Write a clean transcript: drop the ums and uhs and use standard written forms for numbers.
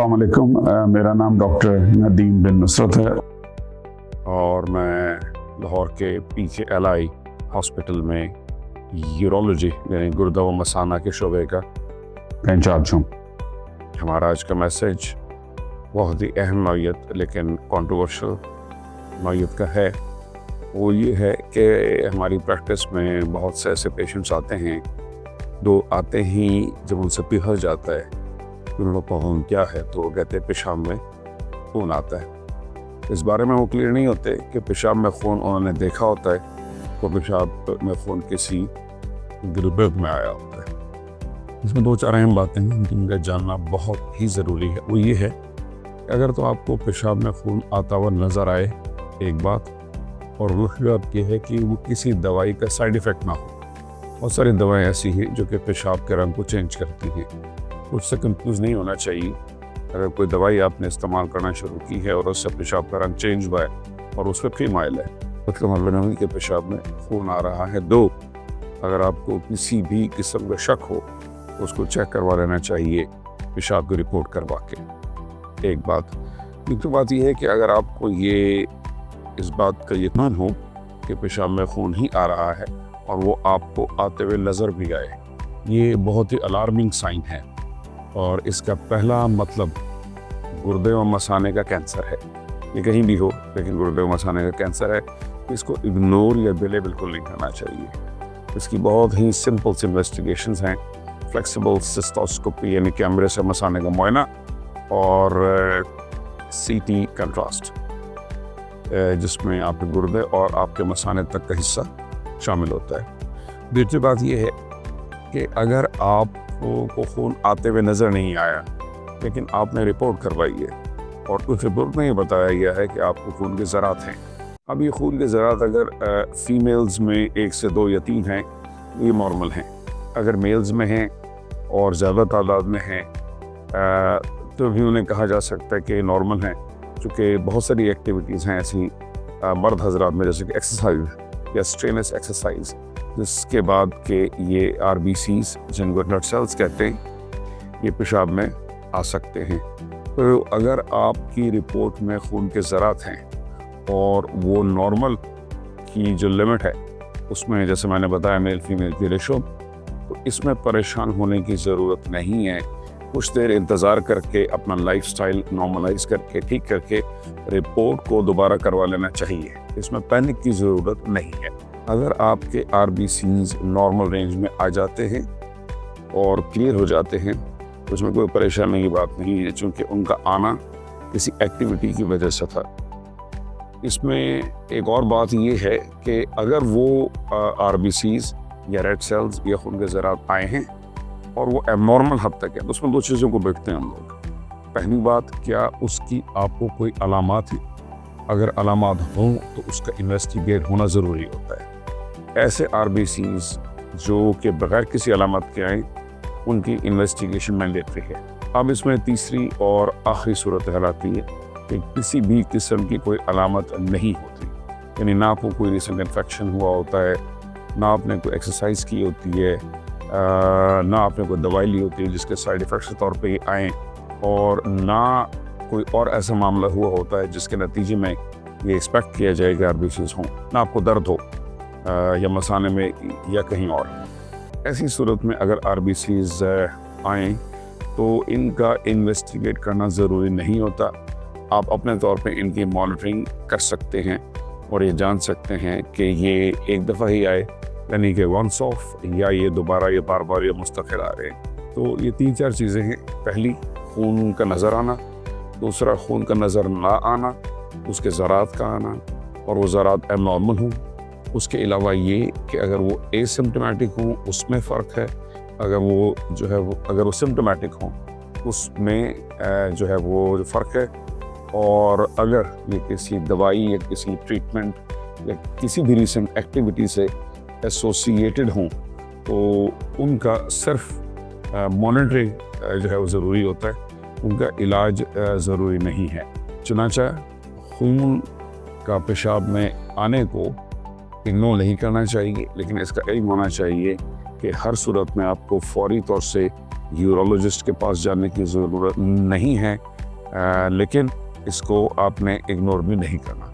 अस्सलाम वालेकुम, मेरा नाम डॉक्टर नदीम बिन नुसरत है और मैं लाहौर के PJLI हॉस्पिटल में यूरोलॉजी यानी गुर्दा व मसाना के शोबे का इंचार्ज हूँ। हमारा आज का मैसेज बहुत ही अहम नौयत लेकिन कंट्रोवर्शियल नौयत का है। वो ये है कि हमारी प्रैक्टिस में बहुत से ऐसे पेशेंट्स आते हैं जो आते ही जब उनसे पिघल जाता है उन्होंने खून क्या है तो वो कहते हैं पेशाब में खून आता है। इस बारे में वो क्लियर नहीं होते कि पेशाब में खून उन्होंने देखा होता है तो पेशाब में खून किसी गिरबत में आया होता है। इसमें दो चार अहम बातें हैं जिनका जानना बहुत ही ज़रूरी है। वो ये है कि अगर तो आपको पेशाब में खून आता हुआ नज़र आए एक बात, और दूसरी बात यह है कि वो किसी दवाई का साइड इफ़ेक्ट ना हो। बहुत सारी दवाएं ऐसी हैं जो कि पेशाब के रंग को चेंज करती हैं। उससे कंफ्यूज नहीं होना चाहिए। अगर कोई दवाई आपने इस्तेमाल करना शुरू की है और उससे पेशाब का रंग चेंज हुआ है और उस पर फीमाइल है तो उसका मतलब नहीं कि पेशाब में खून आ रहा है। दो, अगर आपको किसी भी किस्म का शक हो तो उसको चेक करवा लेना चाहिए पेशाब की रिपोर्ट करवा के। एक बात। दूसरी बात यह है कि अगर आपको ये इस बात का यकीन हो कि पेशाब में खून ही आ रहा है और वो आपको आते हुए नज़र भी आए, ये बहुत ही अलार्मिंग साइन है और इसका पहला मतलब गुर्दे व मसाने का कैंसर है। ये कहीं भी हो लेकिन गुर्दे व मसाने का कैंसर है। इसको इग्नोर या डिले बिल्कुल नहीं करना चाहिए। इसकी बहुत ही सिंपल इन्वेस्टिगेशंस हैं। फ्लेक्सिबल सिस्टोस्कोपी यानी कैमरे से मसाने का मुआयना और CT कंट्रास्ट जिसमें आपके गुर्दे और आपके मसाने तक का हिस्सा शामिल होता है। दूसरी बात यह है कि अगर आपको खून आते हुए नज़र नहीं आया लेकिन आपने रिपोर्ट करवाई है और उस रिपोर्ट में ये बताया गया है कि आपको खून के ज़रात हैं। अब ये खून के ज़रात अगर फीमेल्स में 1 से 2 या 3 हैं ये नॉर्मल हैं। अगर मेल्स में हैं और ज़्यादा तादाद में हैं तो भी उन्हें कहा जा सकता है कि नॉर्मल हैं, चूँकि बहुत सारी एक्टिविटीज़ हैं ऐसी मर्द हजरात में, जैसे कि एक्सरसाइज या स्ट्रेनस एक्सरसाइज, जिसके बाद के ये RBCs जिनको ब्लड सेल्स कहते हैं ये पेशाब में आ सकते हैं। तो अगर आपकी रिपोर्ट में खून के ज़रात हैं और वो नॉर्मल की जो लिमिट है उसमें, जैसे मैंने बताया मेल फीमेल की रेशो, तो इसमें परेशान होने की ज़रूरत नहीं है। कुछ देर इंतज़ार करके अपना लाइफस्टाइल नॉर्मलाइज करके ठीक करके रिपोर्ट को दोबारा करवा लेना चाहिए। इसमें पैनिक की ज़रूरत नहीं है। अगर आपके RBCs नॉर्मल रेंज में आ जाते हैं और क्लियर हो जाते हैं तो उसमें कोई परेशानी की बात नहीं है, क्योंकि उनका आना किसी एक्टिविटी की वजह से था। इसमें एक और बात ये है कि अगर वो RBCs या रेड सेल्स या खून के ज़रात आए हैं और वो एबनॉर्मल हद तक है तो उसमें 2 चीज़ों को देखते हैं हम लोग। पहली बात, क्या उसकी आपको कोई अलामात है? अगर अलामात हों तो उसका इन्वेस्टिगेट होना ज़रूरी होता है। ऐसे RBCs जो कि बगैर किसी अलामत के आए उनकी इन्वेस्टिगेशन मैंडेटरी है। अब इसमें तीसरी और आखिरी सूरत हाल आती है कि किसी भी किस्म की कोई अलामत नहीं होती, यानी ना आपको कोई रिसेंट इन्फेक्शन हुआ होता है, ना आपने कोई एक्सरसाइज की होती है, ना आपने कोई दवाई ली होती है जिसके साइड इफ़ेक्ट्स के तौर पे आएँ, और ना कोई और ऐसा मामला हुआ होता है जिसके नतीजे में ये एक्सपेक्ट किया जाए कि RBCs हों, ना आपको दर्द हो या मसाने में या कहीं और। ऐसी सूरत में अगर RBCs आएँ तो इनका इन्वेस्टिगेट करना ज़रूरी नहीं होता। आप अपने तौर पे इनकी मॉनिटरिंग कर सकते हैं और ये जान सकते हैं कि ये एक दफ़ा ही आए यानी कि वंस ऑफ, या ये दोबारा या बार बार या मुस्तकिल आ रहे हैं। तो ये 3-4 चीज़ें हैं। पहली, खून का नज़र आना। दूसरा, खून का नज़र ना आना, उसके ज़रात का आना और वो ज़रात एबनॉर्मल हों। उसके अलावा ये कि अगर वो एसिम्प्टोमेटिक हों उसमें फ़र्क है। अगर वो जो है वो अगर वो सिम्प्टोमेटिक हों उसमें जो है वो फ़र्क है। और अगर ये किसी दवाई या किसी ट्रीटमेंट या किसी भी रिसेंट एक्टिविटी से एसोसिएटेड हों तो उनका सिर्फ मॉनिटरिंग जो है वो ज़रूरी होता है, उनका इलाज ज़रूरी नहीं है। चुनांचे खून का पेशाब में आने को इग्नोर नहीं करना चाहिए, लेकिन इसका इल्म होना चाहिए कि हर सूरत में आपको फौरी तौर से یورولوجسٹ کے پاس جانے کی ضرورت نہیں ہے، لیکن اس کو آپ نے اگنور بھی نہیں کرنا۔